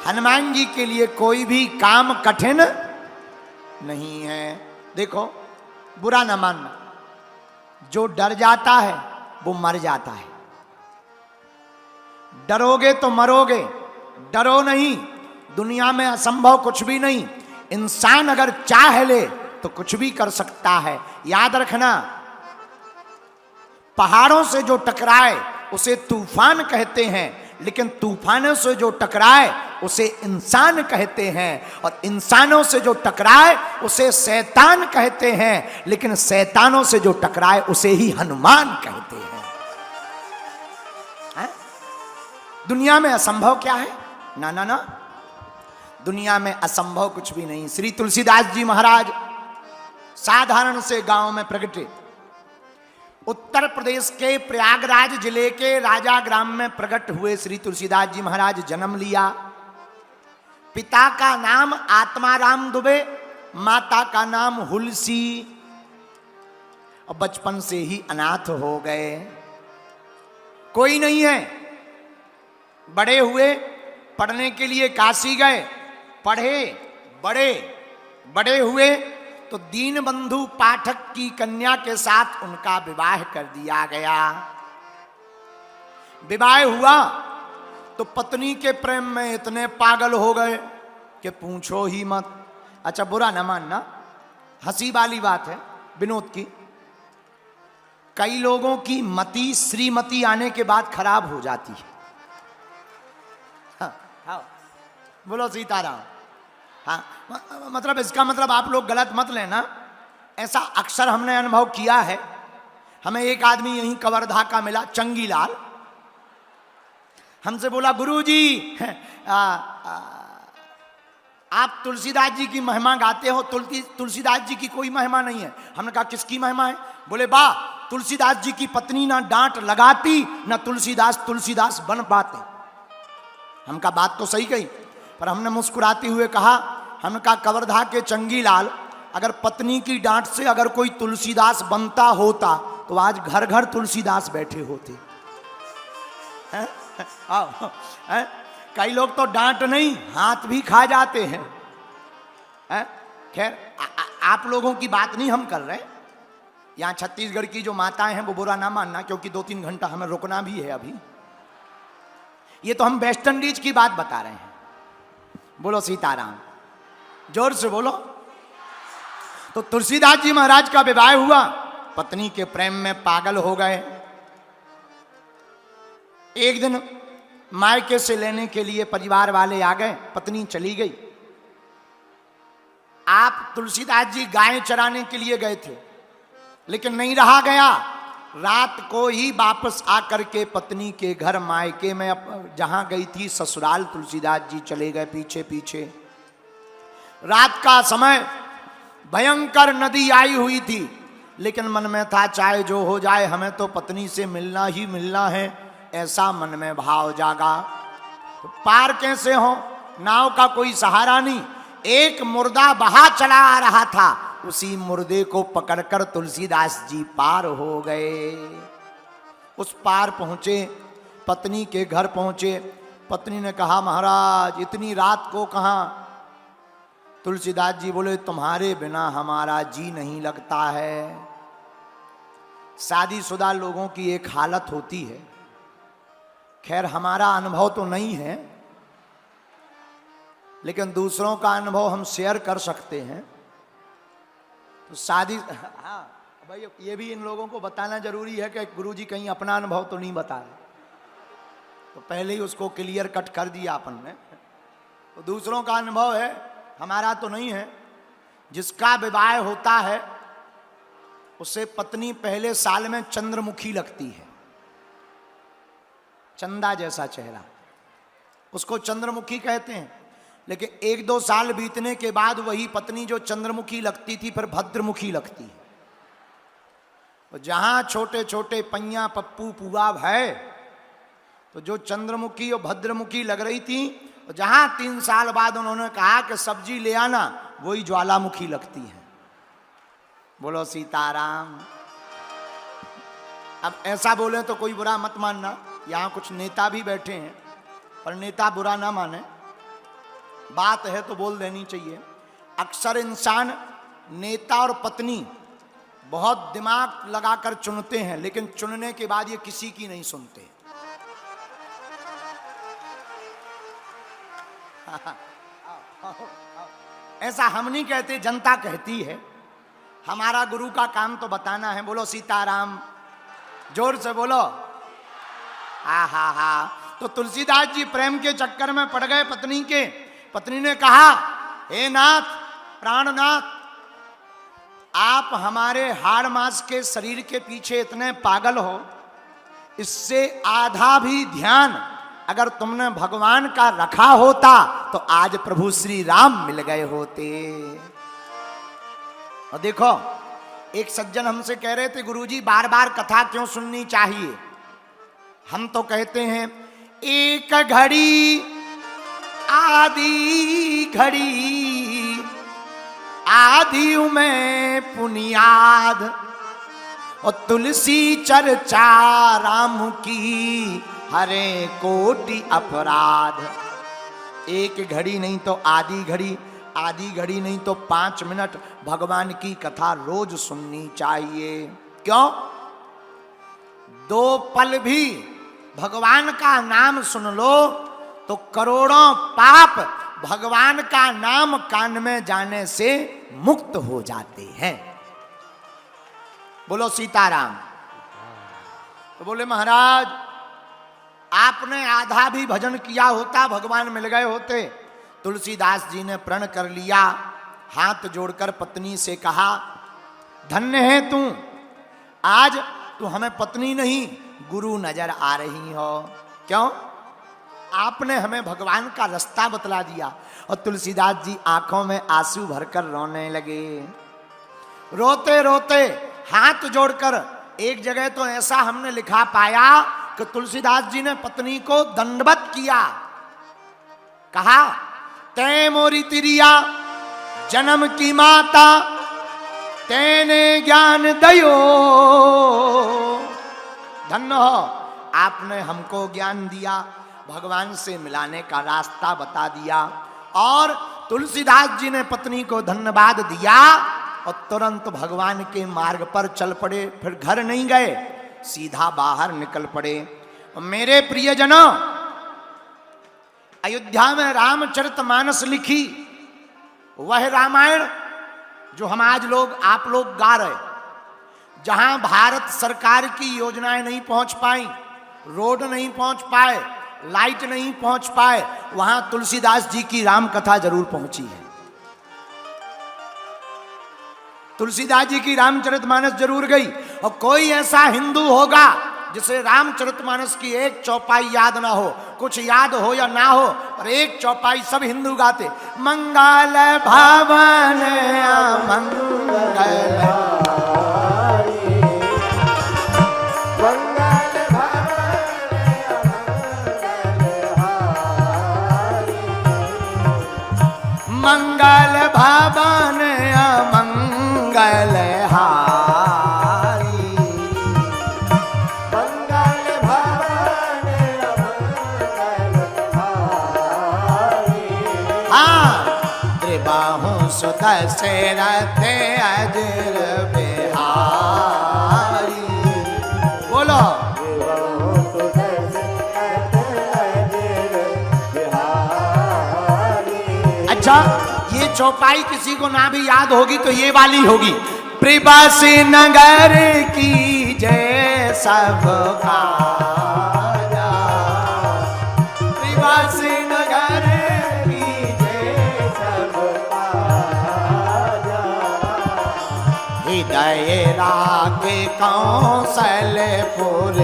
हनुमान जी के लिए कोई भी काम कठिन नहीं है। देखो, बुरा न मानना, जो डर जाता है वो मर जाता है। डरोगे तो मरोगे, डरो नहीं। दुनिया में असंभव कुछ भी नहीं। इंसान अगर चाह ले तो कुछ भी कर सकता है। याद रखना, पहाड़ों से जो टकराए उसे तूफान कहते हैं, लेकिन तूफानों से जो टकराए उसे इंसान कहते हैं, और इंसानों से जो टकराए उसे शैतान कहते हैं, लेकिन शैतानों से जो टकराए उसे ही हनुमान कहते हैं। दुनिया में असंभव क्या है? ना ना ना, दुनिया में असंभव कुछ भी नहीं। श्री तुलसीदास जी महाराज साधारण से गांव में प्रगटे। उत्तर प्रदेश के प्रयागराज जिले के राजा ग्राम में प्रकट हुए श्री तुलसीदास जी महाराज। जन्म लिया। पिता का नाम आत्माराम दुबे, माता का नाम हुलसी, और बचपन से ही अनाथ हो गए। कोई नहीं है। बड़े हुए, पढ़ने के लिए काशी गए, पढ़े, बड़े हुए तो दीनबंधु पाठक की कन्या के साथ उनका विवाह कर दिया गया। विवाह हुआ तो पत्नी के प्रेम में इतने पागल हो गए कि पूछो ही मत। अच्छा, बुरा न मानना, हंसी वाली बात है, विनोद की। कई लोगों की मति श्रीमती आने के बाद खराब हो जाती है। हाँ, बोलो सीताराम। हाँ, मतलब इसका मतलब आप लोग गलत मत लेना, ऐसा अक्सर हमने अनुभव किया है। हमें एक आदमी यहीं कवर्धा का मिला, चंगीलाल। हमसे बोला, गुरुजी आप तुलसीदास जी की महिमा गाते हो, तुलसीदास जी की कोई महिमा नहीं है। हमने कहा किसकी महिमा है? बोले, बा तुलसीदास जी की पत्नी ना डांट लगाती, ना तुलसीदास बन पाते। हम कहा बात तो सही कही, पर हमने मुस्कुराते हुए कहा, हमने कहा कवर्धा के चंगीलाल, अगर पत्नी की डांट से अगर कोई तुलसीदास बनता होता तो आज घर घर तुलसीदास बैठे होते। कई लोग तो डांट नहीं, हाथ भी खा जाते हैं। खैर, आप लोगों की बात नहीं हम कर रहे। यहाँ छत्तीसगढ़ की जो माताएं हैं वो बुरा ना मानना, क्योंकि 2-3 घंटा हमें रुकना भी है अभी। ये तो हम वेस्ट इंडीज की बात बता रहे हैं। बोलो सीताराम, जोर से बोलो। तो तुलसीदास जी महाराज का विवाह हुआ, पत्नी के प्रेम में पागल हो गए। एक दिन मायके से लेने के लिए परिवार वाले आ गए, पत्नी चली गई। आप तुलसीदास जी गाय चराने के लिए गए थे, लेकिन नहीं रहा गया। रात को ही वापस आकर के पत्नी के घर मायके में, जहां गई थी ससुराल, तुलसीदास जी चले गए पीछे पीछे। रात का समय, भयंकर नदी आई हुई थी, लेकिन मन में था चाहे जो हो जाए हमें तो पत्नी से मिलना ही मिलना है, ऐसा मन में भाव जागा। तो पार कैसे हो? नाव का कोई सहारा नहीं। एक मुर्दा बहा चला आ रहा था, उसी मुर्दे को पकड़कर तुलसीदास जी पार हो गए। उस पार पहुंचे, पत्नी के घर पहुंचे। पत्नी ने कहा, महाराज इतनी रात को कहां? तुलसीदास जी बोले, तुम्हारे बिना हमारा जी नहीं लगता है। शादीशुदा लोगों की एक हालत होती है। खैर, हमारा अनुभव तो नहीं है, लेकिन दूसरों का अनुभव हम शेयर कर सकते हैं। तो शादी, हाँ भाई, ये भी इन लोगों को बताना जरूरी है कि गुरुजी कहीं अपना अनुभव तो नहीं बता रहे। तो पहले ही उसको क्लियर कट कर दिया अपन ने। तो दूसरों का अनुभव है, हमारा तो नहीं है। जिसका विवाह होता है उसे पत्नी पहले साल में चंद्रमुखी लगती है, चंदा जैसा चेहरा, उसको चंद्रमुखी कहते हैं। लेकिन 1-2 साल बीतने के बाद वही पत्नी जो चंद्रमुखी लगती थी फिर भद्रमुखी लगती है। तो जहां छोटे छोटे पैया पप्पू पुआ है, तो जो चंद्रमुखी और भद्रमुखी लग रही थी, तो जहां 3 साल बाद उन्होंने कहा कि सब्जी ले आना, वही ज्वालामुखी लगती है। बोलो सीताराम। अब ऐसा बोले तो कोई बुरा मत मानना, यहाँ कुछ नेता भी बैठे हैं, पर नेता बुरा ना माने। बात है तो बोल देनी चाहिए। अक्सर इंसान नेता और पत्नी बहुत दिमाग लगाकर चुनते हैं, लेकिन चुनने के बाद ये किसी की नहीं सुनते। ऐसा हम नहीं कहते, जनता कहती है। हमारा गुरु का काम तो बताना है। बोलो सीताराम, जोर से बोलो। हा। तो तुलसीदास जी प्रेम के चक्कर में पड़ गए पत्नी के। पत्नी ने कहा, हे नाथ, प्राणनाथ, आप हमारे हाड़ मांस के शरीर के पीछे इतने पागल हो, इससे आधा भी ध्यान अगर तुमने भगवान का रखा होता तो आज प्रभु श्री राम मिल गए होते। और देखो, एक सज्जन हमसे कह रहे थे, गुरुजी बार बार कथा क्यों सुननी चाहिए? हम तो कहते हैं, एक घड़ी आधी घड़ी, आधी में पुनियाद, और तुलसी चर्चा राम की, हरे कोटि अपराध। एक घड़ी नहीं तो आधी घड़ी, आधी घड़ी नहीं तो 5 मिनट भगवान की कथा रोज सुननी चाहिए। क्यों? 2 पल भी भगवान का नाम सुन लो तो करोड़ों पाप भगवान का नाम कान में जाने से मुक्त हो जाते हैं। बोलो सीताराम। तो बोले महाराज, आपने आधा भी भजन किया होता भगवान मिल गए होते। तुलसीदास जी ने प्रण कर लिया, हाथ जोड़कर पत्नी से कहा, धन्य है तू, आज तू हमें पत्नी नहीं गुरु नजर आ रही हो। क्यों? आपने हमें भगवान का रास्ता बतला दिया। और तुलसीदास जी आंखों में आंसू भरकर रोने लगे। रोते रोते हाथ जोड़कर, एक जगह तो ऐसा हमने लिखा पाया कि तुलसीदास जी ने पत्नी को दंडवत किया। कहा, तै मोरी तिरिया जन्म की माता, तेने ज्ञान दयो। धन्य हो, आपने हमको ज्ञान दिया, भगवान से मिलाने का रास्ता बता दिया। और तुलसीदास जी ने पत्नी को धन्यवाद दिया और तुरंत भगवान के मार्ग पर चल पड़े। फिर घर नहीं गए, सीधा बाहर निकल पड़े। मेरे प्रियजनों, अयोध्या में रामचरितमानस लिखी, वह रामायण जो हम आज आप लोग गा रहे, जहां भारत सरकार की योजनाएं नहीं पहुंच पाई, रोड नहीं पहुंच पाए, लाइट नहीं पहुंच पाए, वहां तुलसीदास जी की राम कथा जरूर पहुंची है। तुलसीदास जी की रामचरितमानस जरूर गई। और कोई ऐसा हिंदू होगा जिसे रामचरितमानस की एक चौपाई याद ना हो, कुछ याद हो या ना हो, पर एक चौपाई सब हिंदू गाते, मंगल भवन मंगल, मंगल भवन मंगल हारी, मंगल भवन मंगल हारी। हाँ, त्रिबाहु सुदशरथ अजर बिहारी। बोलो, अच्छा, ये चौपाई किसी को ना भी याद होगी तो ये वाली होगी, प्रवासी नगर की जय सब खाजा, प्रवासी नगर की जय सब खाजा, हृदय राग कौशलपुर